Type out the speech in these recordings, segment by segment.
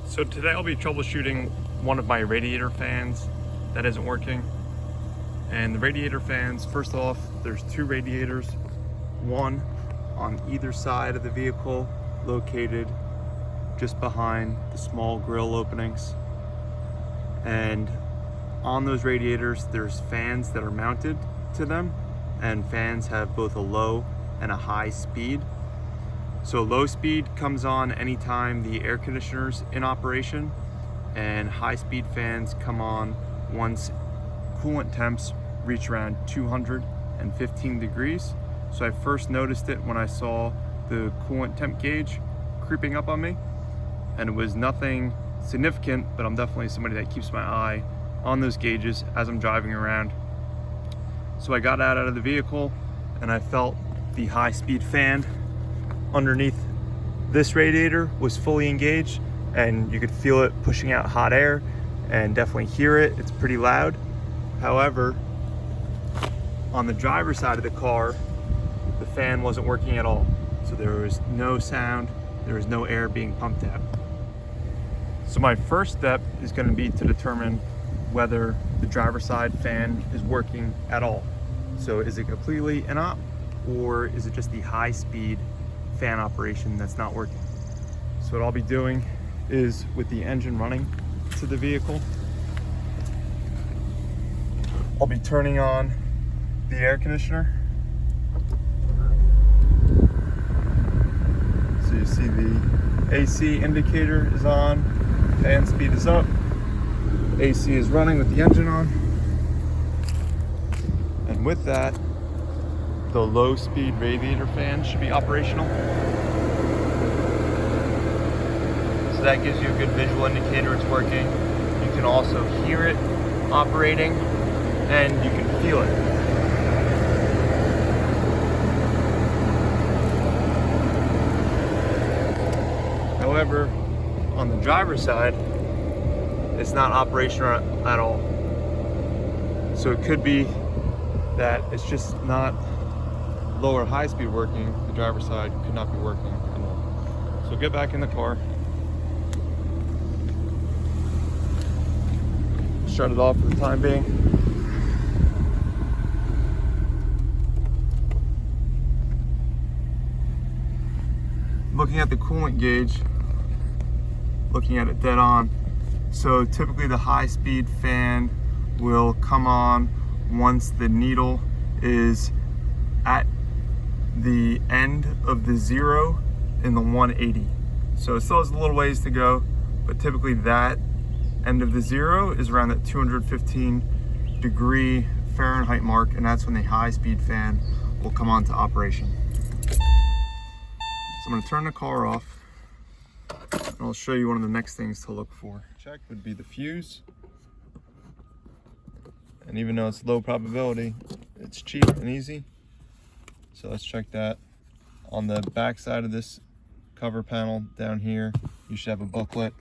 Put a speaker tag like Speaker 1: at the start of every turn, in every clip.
Speaker 1: So today I'll be troubleshooting one of my radiator fans that isn't working. And the radiator fans, first off, there's two radiators, one on either side of the vehicle, located just behind the small grill openings. And on those radiators, there's fans that are mounted to them, and fans have both a low and a high speed. So low speed comes on anytime the air conditioner's in operation, and high speed fans come on once coolant temps reach around 215 degrees. So I first noticed it when I saw the coolant temp gauge creeping up on me, and it was nothing significant, but I'm definitely somebody that keeps my eye on those gauges as I'm driving around. So I got out of the vehicle and I felt the high speed fan underneath this radiator was fully engaged, and you could feel it pushing out hot air and definitely hear it. It's pretty loud. However, on the driver's side of the car, the fan wasn't working at all. So there was no sound, there was no air being pumped out. So my first step is going to be to determine whether the driver's side fan is working at all. So is it completely inop, or is it just the high speed fan operation that's not working? So what I'll be doing is, with the engine running to the vehicle, I'll be turning on the air conditioner. So you see the AC indicator is on, fan speed is up, AC is running with the engine on. And with that, the low speed radiator fan should be operational. So that gives you a good visual indicator it's working. You can also hear it operating, and you can feel it. However, on the driver's side, it's not operational at all. So it could be that it's just not low or high speed working. The driver's side could not be working at all. So get back in the car. Shut it off for the time being. Looking at the coolant gauge, looking at it dead on. So typically the high speed fan will come on once the needle is at the end of the 0 in the 180. So it still has a little ways to go, but typically that end of the 0 is around that 215 degree Fahrenheit mark, and that's when the high speed fan will come on to operation. So I'm going to turn the car off, and I'll show you one of the next things to look for. Check would be the fuse. And even though it's low probability, it's cheap and easy. So let's check that. On the back side of this cover panel down here, you should have a booklet.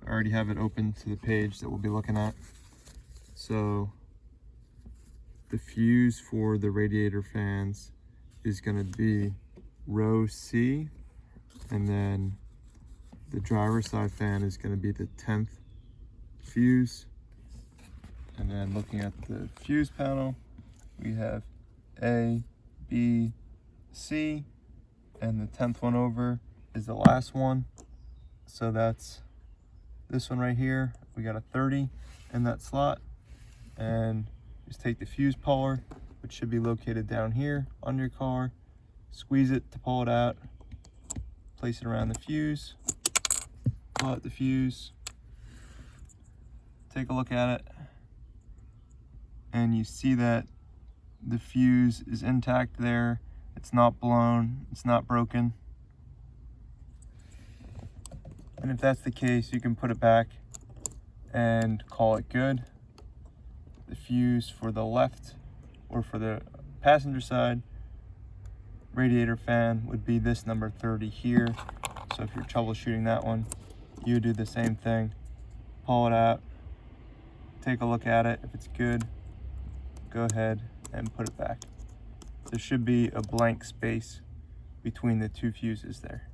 Speaker 1: I already have it open to the page that we'll be looking at. So the fuse for the radiator fans is going to be row C, and then the driver's side fan is going to be the 10th fuse. And then looking at the fuse panel, we have A, B, C, and the 10th one over is the last one. So that's this one right here. We got a 30 in that slot, and just take the fuse puller, which should be located down here on your car, squeeze it to pull it out, place it around the fuse, pull out the fuse, take a look at it, and you see that the fuse is intact there. It's not blown, it's not broken. And if that's the case, you can put it back and call it good. The fuse for the left, or for the passenger side radiator fan, would be this number 30 here. So if you're troubleshooting that one, you do the same thing. Pull it out, take a look at it. If it's good, go ahead and put it back. There should be a blank space between the two fuses there.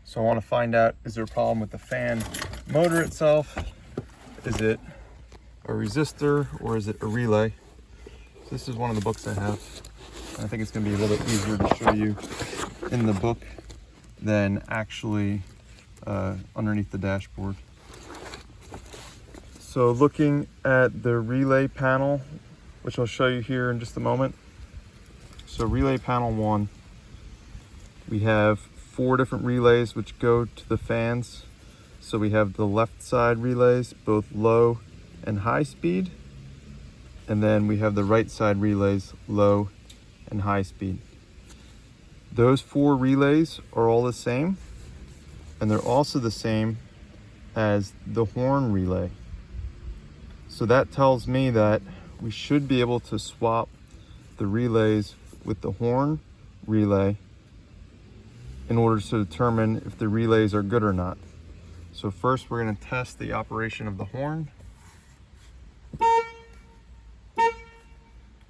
Speaker 1: So I want to find out, is there a problem with the fan motor itself? Is it a resistor or is it a relay? So this is one of the books I have. I think it's going to be a little bit easier to show you in the book than actually underneath the dashboard. So looking at the relay panel, which I'll show you here in just a moment. So relay panel 1, we have 4 different relays which go to the fans. So we have the left side relays, both low and high speed. And then we have the right side relays, low and high speed. Those 4 relays are all the same, and they're also the same as the horn relay. So that tells me that we should be able to swap the relays with the horn relay in order to determine if the relays are good or not. So first we're going to test the operation of the horn.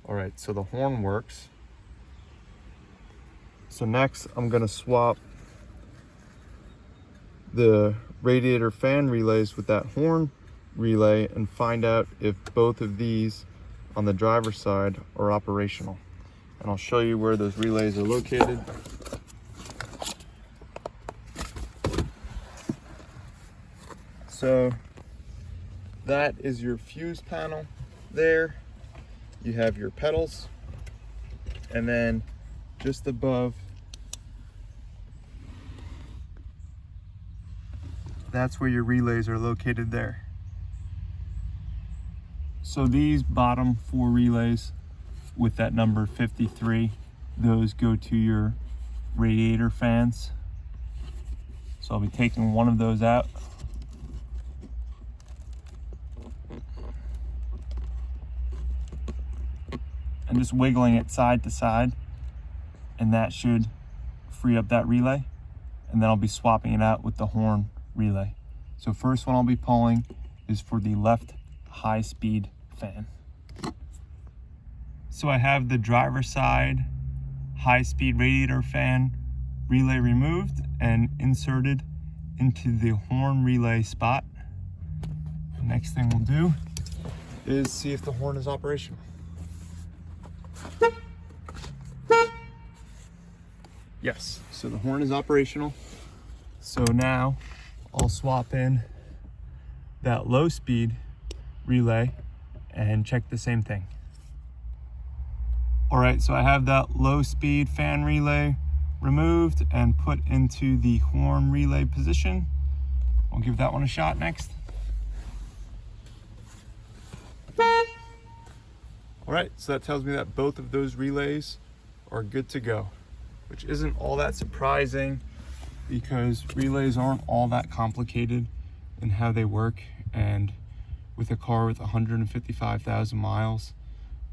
Speaker 1: All right, so the horn works. So next I'm going to swap the radiator fan relays with that horn relay and find out if both of these on the driver's side are operational. And I'll show you where those relays are located. So that is your fuse panel there. You have your pedals, and then just above, that's where your relays are located there. So these bottom 4 relays with that number 53, those go to your radiator fans. So I'll be taking one of those out. And just wiggling it side to side, and that should free up that relay. And then I'll be swapping it out with the horn relay. So first one I'll be pulling is for the left high speed fan. So I have the driver's side high speed radiator fan relay removed and inserted into the horn relay spot. The next thing we'll do is see if the horn is operational. Yes, so the horn is operational. So now I'll swap in that low speed relay and check the same thing. All right, so I have that low speed fan relay removed and put into the horn relay position. I'll give that one a shot next. All right, so that tells me that both of those relays are good to go, which isn't all that surprising because relays aren't all that complicated in how they work. And with a car with 155,000 miles,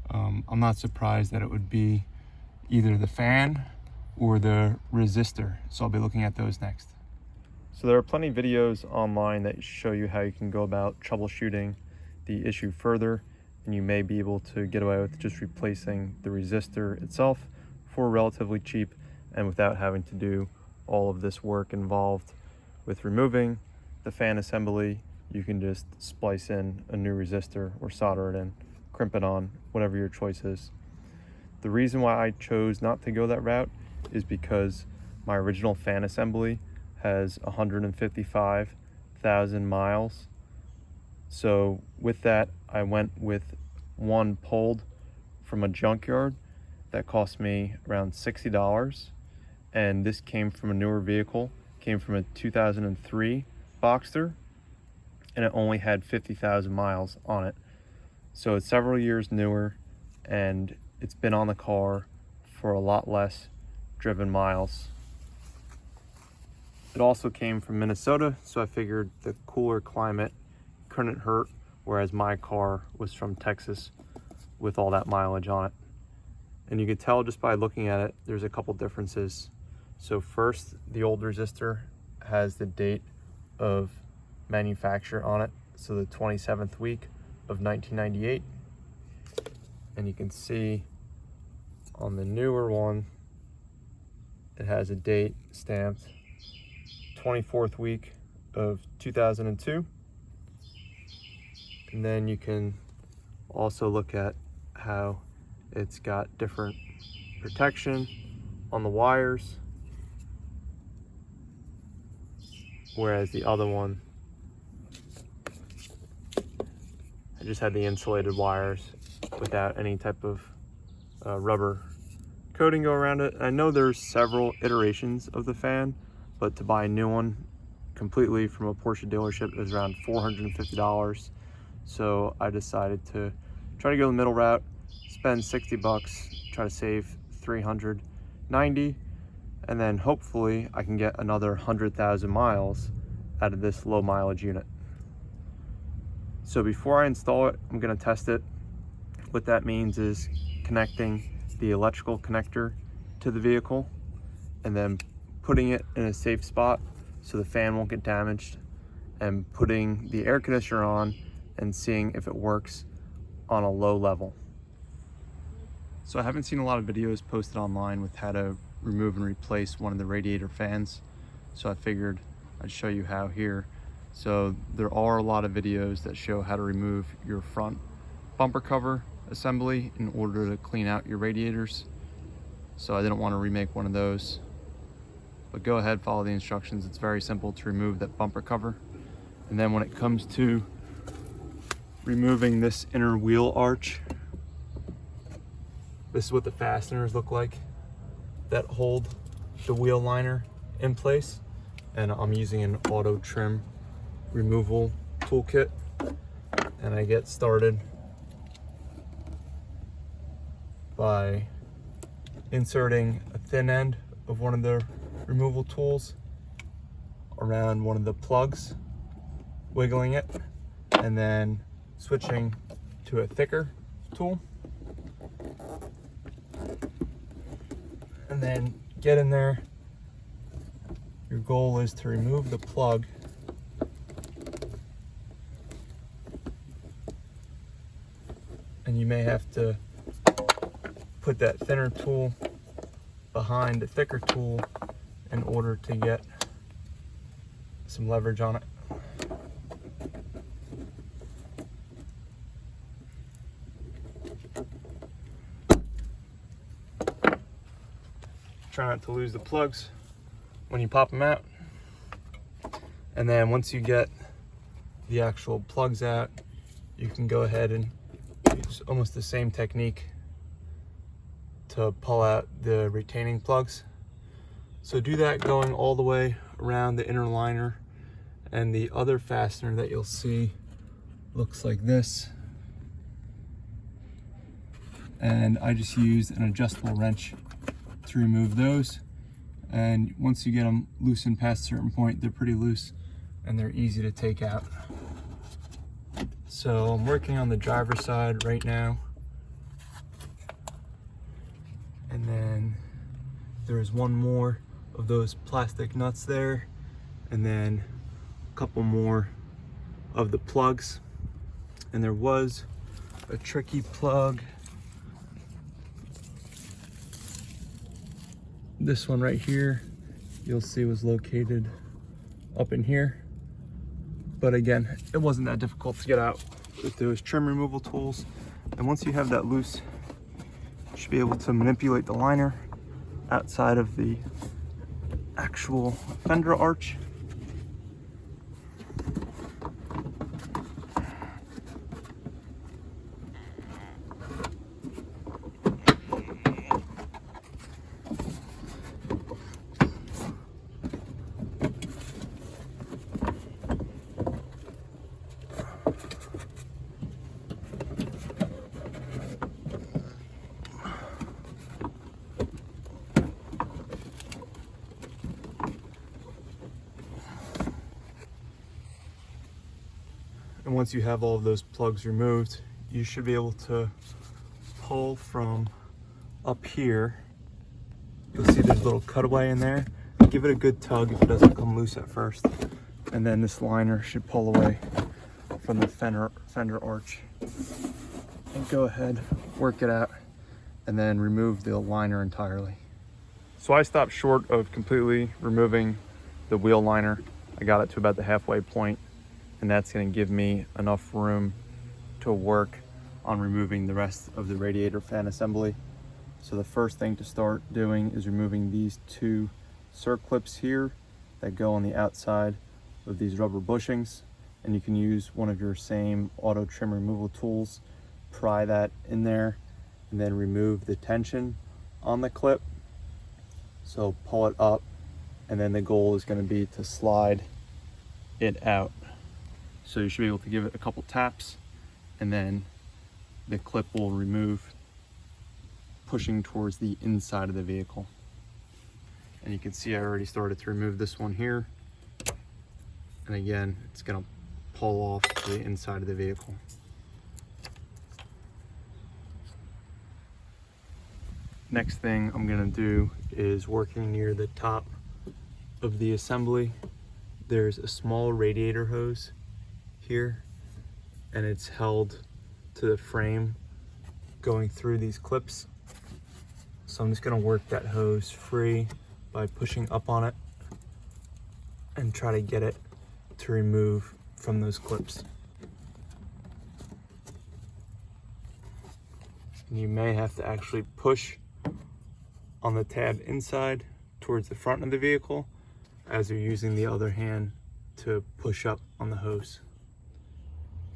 Speaker 1: I'm not surprised that it would be either the fan or the resistor. So I'll be looking at those next. So there are plenty of videos online that show you how you can go about troubleshooting the issue further, and you may be able to get away with just replacing the resistor itself for relatively cheap and without having to do all of this work involved with removing the fan assembly. You can just splice in a new resistor or solder it in, crimp it on, whatever your choice is. The reason why I chose not to go that route is because my original fan assembly has 155,000 miles. So with that, I went with one pulled from a junkyard that cost me around $60. And this came from a newer vehicle, came from a 2003 Boxster, and it only had 50,000 miles on it. So it's several years newer, and it's been on the car for a lot less driven miles. It also came from Minnesota, so I figured the cooler climate couldn't hurt, whereas my car was from Texas with all that mileage on it. And you could tell just by looking at it, there's a couple differences. So first, the old resistor has the date of manufacture on it, so the 27th week of 1998. And you can see on the newer one, it has a date stamped 24th week of 2002. And then you can also look at how it's got different protection on the wires, whereas the other one, I just had the insulated wires without any type of rubber coating go around it. I know there's several iterations of the fan, but to buy a new one completely from a Porsche dealership is around $450. So I decided to try to go the middle route, spend 60 bucks, try to save 390, and then hopefully I can get another 100,000 miles out of this low mileage unit. So before I install it, I'm gonna test it. What that means is connecting the electrical connector to the vehicle and then putting it in a safe spot so the fan won't get damaged, and putting the air conditioner on and seeing if it works on a low level. So I haven't seen a lot of videos posted online with how to remove and replace one of the radiator fans, so I figured I'd show you how here. So there are a lot of videos that show how to remove your front bumper cover assembly in order to clean out your radiators. So I didn't want to remake one of those, but go ahead, follow the instructions. It's very simple to remove that bumper cover. And then when it comes to removing this inner wheel arch, this is what the fasteners look like that hold the wheel liner in place. And I'm using an auto trim removal toolkit, and I get started by inserting a thin end of one of the removal tools around one of the plugs, wiggling it, and then switching to a thicker tool, and then get in there. Your goal is to remove the plug and you may have to put that thinner tool behind the thicker tool in order to get some leverage on it. Try not to lose the plugs when you pop them out. And then once you get the actual plugs out, you can go ahead and use almost the same technique to pull out the retaining plugs. So do that going all the way around the inner liner, and the other fastener that you'll see looks like this. And I just used an adjustable wrench to remove those. And once you get them loosened past a certain point, they're pretty loose and they're easy to take out. So I'm working on the driver's side right now. And then there's one more of those plastic nuts there, and then a couple more of the plugs. And there was a tricky plug. This one right here, you'll see was located up in here. But again, it wasn't that difficult to get out with those trim removal tools. And once you have that loose, you should be able to manipulate the liner outside of the actual fender arch. And once you have all of those plugs removed, you should be able to pull from up here. You'll see there's a little cutaway in there. Give it a good tug if it doesn't come loose at first. And then this liner should pull away from the fender arch. And go ahead, work it out, and then remove the liner entirely. So I stopped short of completely removing the wheel liner. I got it to about the halfway point, and that's going to give me enough room to work on removing the rest of the radiator fan assembly. So the first thing to start doing is removing these two circlips here that go on the outside of these rubber bushings, and you can use one of your same auto trim removal tools, pry that in there, and then remove the tension on the clip. So pull it up, and then the goal is going to be to slide it out. So you should be able to give it a couple taps, and then the clip will remove, pushing towards the inside of the vehicle. And you can see I already started to remove this one here. And again, it's gonna pull off to the inside of the vehicle. Next thing I'm gonna do is working near the top of the assembly. There's a small radiator hose here, and it's held to the frame going through these clips. So I'm just gonna work that hose free by pushing up on it and try to get it to remove from those clips. And you may have to actually push on the tab inside towards the front of the vehicle as you're using the other hand to push up on the hose.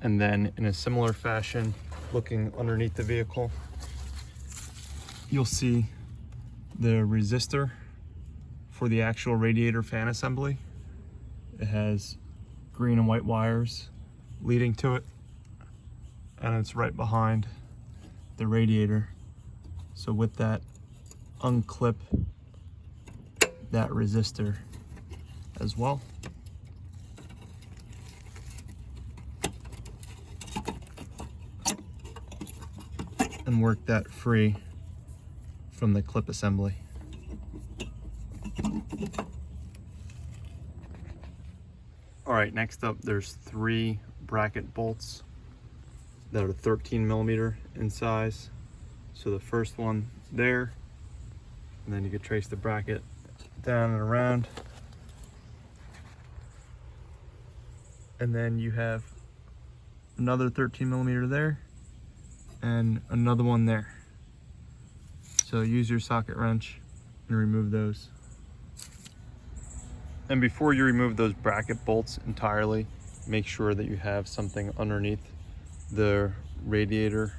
Speaker 1: And then in a similar fashion, looking underneath the vehicle, you'll see the resistor for the actual radiator fan assembly. It has green and white wires leading to it, and it's right behind the radiator. So with that, unclip that resistor as well. And work that free from the clip assembly. All right, next up, there's 3 bracket bolts that are 13 millimeter in size. So the first one there, and then you could trace the bracket down and around. And then you have another 13 millimeter there, and another one there. So use your socket wrench and remove those. And before you remove those bracket bolts entirely, make sure that you have something underneath the radiator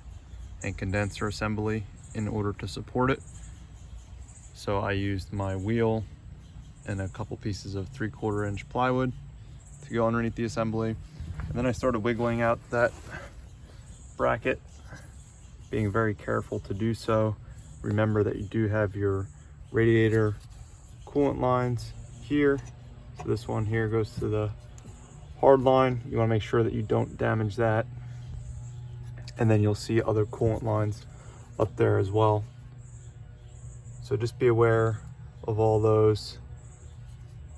Speaker 1: and condenser assembly in order to support it. So I used my wheel and a couple pieces of 3/4 inch plywood to go underneath the assembly. And then I started wiggling out that bracket, being very careful to do so. Remember that you do have your radiator coolant lines here. So this one here goes to the hard line. You want to make sure that you don't damage that. And then you'll see other coolant lines up there as well. So just be aware of all those.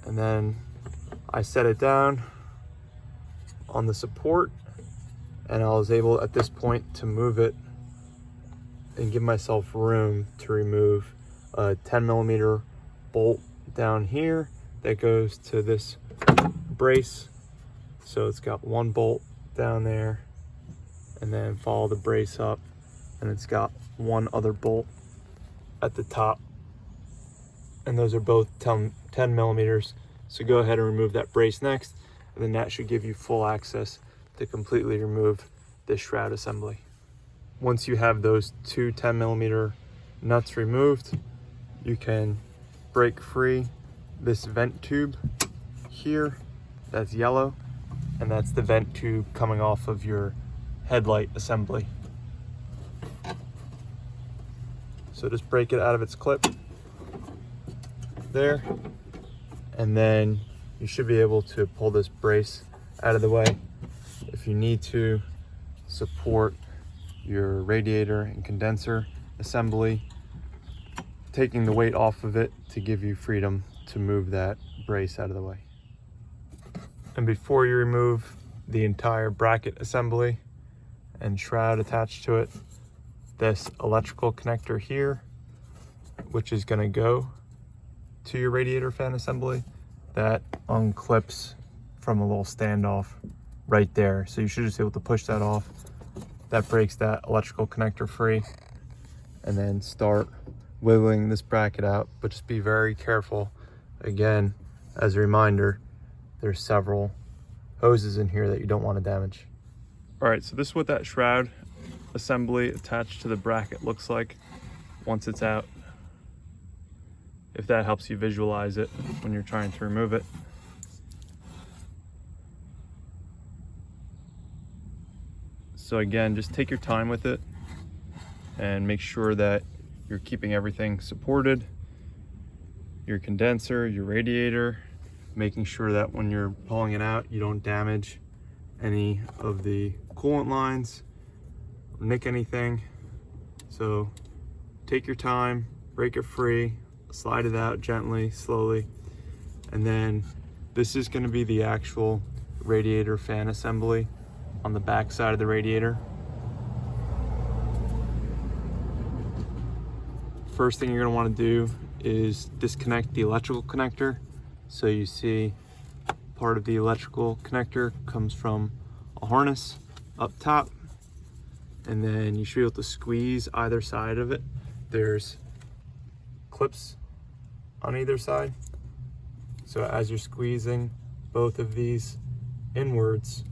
Speaker 1: And then I set it down on the support, and I was able at this point to move it and give myself room to remove a 10 millimeter bolt down here that goes to this brace. So it's got one bolt down there, and then follow the brace up, and it's got one other bolt at the top, and those are both 10 millimeters. So go ahead and remove that brace next, and then that should give you full access to completely remove this shroud assembly. Once you have those two 10 millimeter nuts removed, you can break free this vent tube here that's yellow, and that's the vent tube coming off of your headlight assembly. So just break it out of its clip there, and then you should be able to pull this brace out of the way if you need to support your radiator and condenser assembly, taking the weight off of it to give you freedom to move that brace out of the way. And before you remove the entire bracket assembly and shroud attached to it, this electrical connector here, which is going to go to your radiator fan assembly, that unclips from a little standoff right there. So you should just be able to push that off. That breaks that electrical connector free, and then start wiggling this bracket out. But just be very careful. Again, as a reminder, there's several hoses in here that you don't want to damage. All right, so this is what that shroud assembly attached to the bracket looks like once it's out, if that helps you visualize it when you're trying to remove it. So again, just take your time with it and make sure that you're keeping everything supported. Your condenser, your radiator, making sure that when you're pulling it out, you don't damage any of the coolant lines, or nick anything. So take your time, break it free, slide it out gently, slowly. And then this is going to be the actual radiator fan assembly on the back side of the radiator. First thing you're going to want to do is disconnect the electrical connector. So you see part of the electrical connector comes from a harness up top, and then you should be able to squeeze either side of it. There's clips on either side. So as you're squeezing both of these inwards,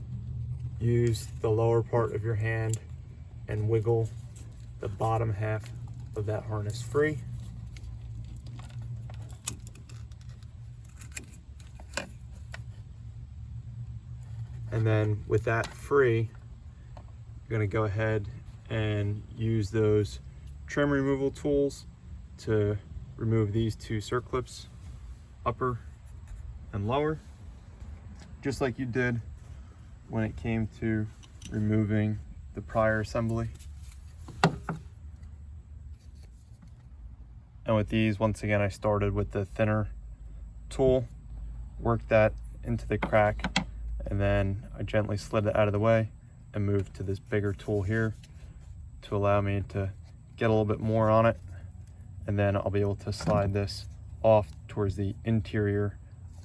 Speaker 1: use the lower part of your hand and wiggle the bottom half of that harness free. And then with that free, you're going to go ahead and use those trim removal tools to remove these two circlips, upper and lower, just like you did when it came to removing the prior assembly. And with these, once again, I started with the thinner tool, worked that into the crack, and then I gently slid it out of the way and moved to this bigger tool here to allow me to get a little bit more on it. And then I'll be able to slide this off towards the interior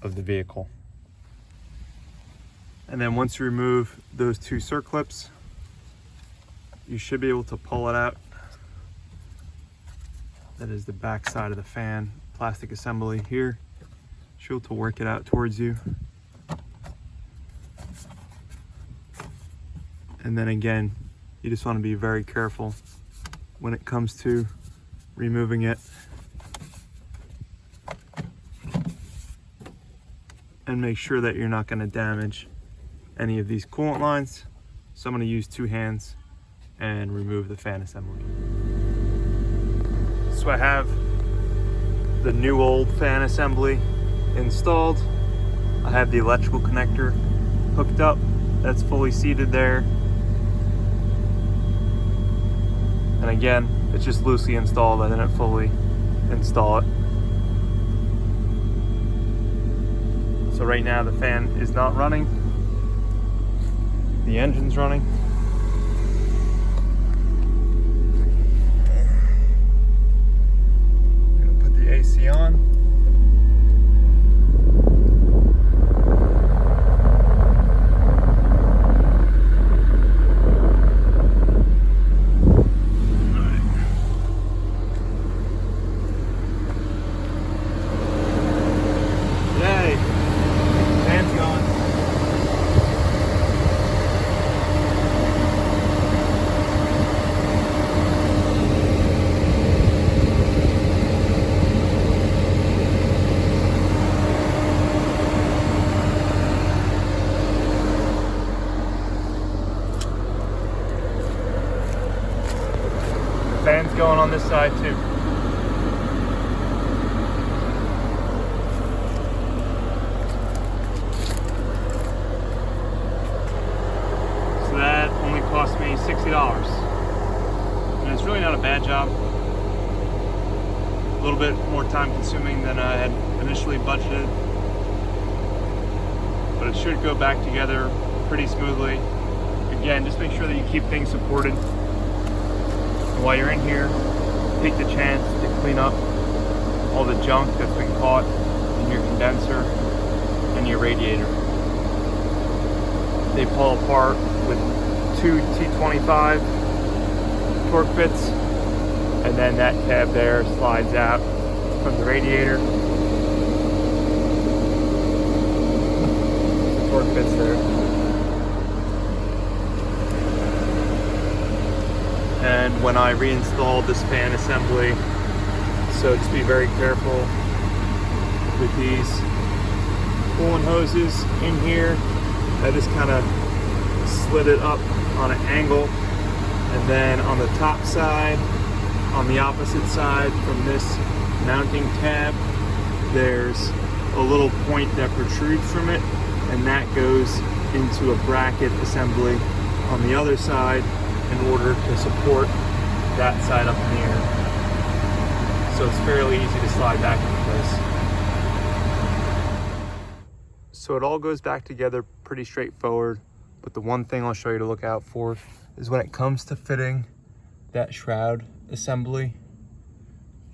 Speaker 1: of the vehicle. And then once you remove those two circlips, you should be able to pull it out. That is the back side of the fan plastic assembly here. Should be able to work it out towards you. And then again, you just want to be very careful when it comes to removing it. And make sure that you're not going to damage any of these coolant lines. So I'm going to use two hands and remove the fan assembly. So I have the new old fan assembly installed. I have the electrical connector hooked up. That's fully seated there. And again, it's just loosely installed. I didn't fully install it. So right now the fan is not running. The engine's running. I'm gonna put the AC on. Fan's going on this side too. So that only cost me $60. And it's really not a bad job. A little bit more time consuming than I had initially budgeted. But it should go back together pretty smoothly. Again, just make sure that you keep things supported. And while you're in here, take the chance to clean up all the junk that's been caught in your condenser and your radiator. They pull apart with 2 T25 torque bits, and then that tab there slides out from the radiator. The torque bits there. And when I reinstalled this fan assembly, so just be very careful with these coolant hoses in here. I just kind of slid it up on an angle, and then on the top side, on the opposite side from this mounting tab, there's a little point that protrudes from it, and that goes into a bracket assembly on the other side in order to support that side up in the air. So it's fairly easy to slide back into place. So it all goes back together pretty straightforward, but the one thing I'll show you to look out for is when it comes to fitting that shroud assembly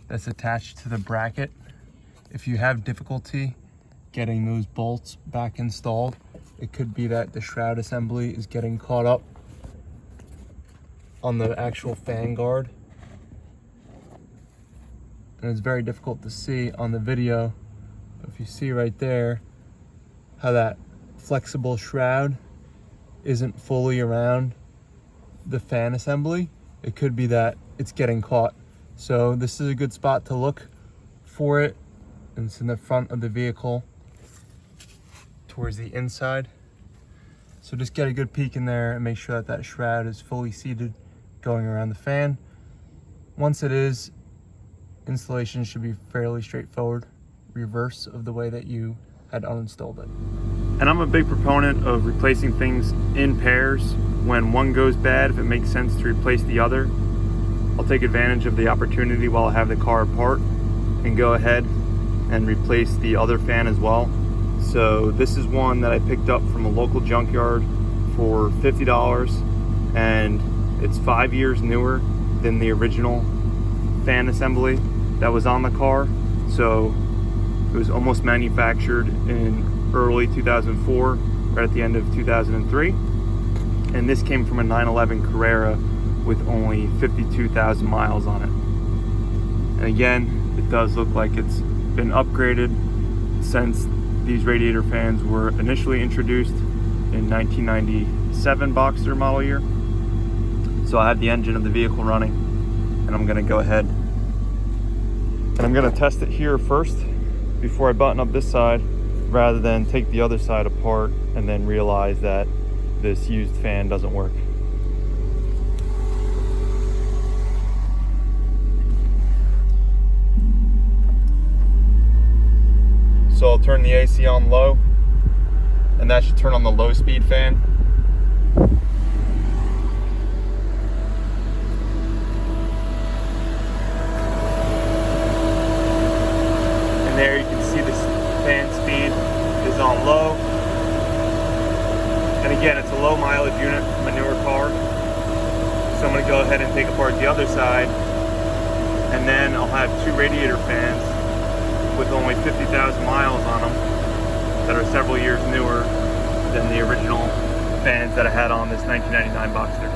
Speaker 1: that's attached to the bracket. If you have difficulty getting those bolts back installed, it could be that the shroud assembly is getting caught up on the actual fan guard, and it's very difficult to see on the video. If you see right there how that flexible shroud isn't fully around the fan assembly, it could be that it's getting caught. So this is a good spot to look for it, and it's in the front of the vehicle towards the inside. So just get a good peek in there and make sure that that shroud is fully seated going around the fan. Once it is, installation should be fairly straightforward, reverse of the way that you had uninstalled it. And I'm a big proponent of replacing things in pairs. When one goes bad, if it makes sense to replace the other, I'll take advantage of the opportunity while I have the car apart and go ahead and replace the other fan as well. So this is one that I picked up from a local junkyard for $50, and it's 5 years newer than the original fan assembly that was on the car. So it was almost manufactured in early 2004, right at the end of 2003. And this came from a 911 Carrera with only 52,000 miles on it. And again, it does look like it's been upgraded since these radiator fans were initially introduced in 1997 Boxster model year. So I have the engine of the vehicle running, and I'm gonna go ahead and I'm gonna test it here first before I button up this side, rather than take the other side apart and then realize that this used fan doesn't work. So I'll turn the AC on low, and that should turn on the low speed fan. And there you can see the fan speed is on low. And again, it's a low mileage unit from a newer car. So I'm gonna go ahead and take apart the other side, and then I'll have two radiator fans with only 50,000 miles on them that are several years newer than the original fans that I had on this 1999 Boxster.